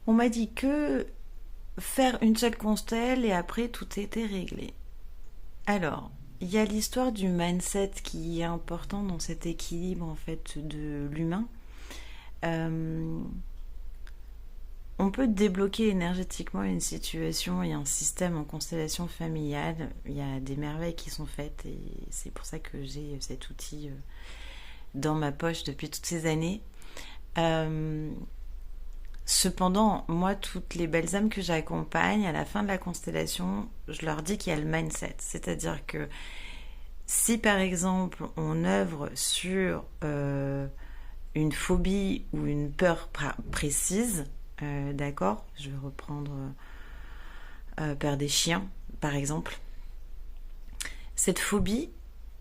On m'a dit que faire une seule constelle et après tout était réglé. Alors, il y a l'histoire du mindset qui est important dans cet équilibre en fait de l'humain. Euh, on peut débloquer énergétiquement une situation et un système en constellation familiale. Il y a des merveilles qui sont faites et c'est pour ça que j'ai cet outil dans ma poche depuis toutes ces années. Euh, Cependant, moi, toutes les belles âmes que j'accompagne, à la fin de la constellation, je leur dis qu'il y a le mindset. C'est-à-dire que si, par exemple, on œuvre sur une phobie ou une peur précise, d'accord, je vais reprendre peur des chiens, par exemple, cette phobie,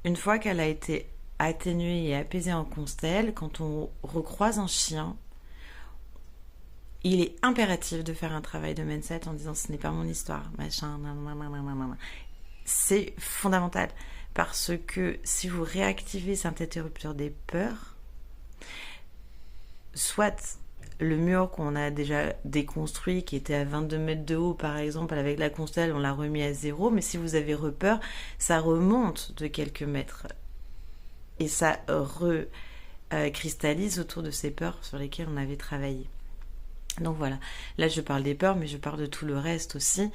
une fois qu'elle a été atténuée et apaisée en constelle, quand on recroise un chien, il est impératif de faire un travail de mindset en disant ce n'est pas mon histoire, machin, nanana. C'est fondamental parce que si vous réactivez cette interrupteur des peurs, soit le mur qu'on a déjà déconstruit, qui était à 22 mètres de haut par exemple, avec la constelle, on l'a remis à zéro, mais si vous avez repeur, ça remonte de quelques mètres et ça cristallise autour de ces peurs sur lesquelles on avait travaillé. Donc voilà, là je parle des peurs, mais je parle de tout le reste aussi.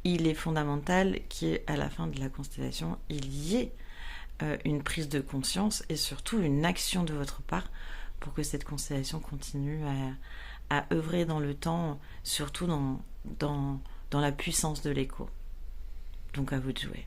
Il est fondamental qu'à la fin de la constellation, il y ait une prise de conscience et surtout une action de votre part pour que cette constellation continue à œuvrer dans le temps, surtout dans la puissance de l'écho. Donc à vous de jouer.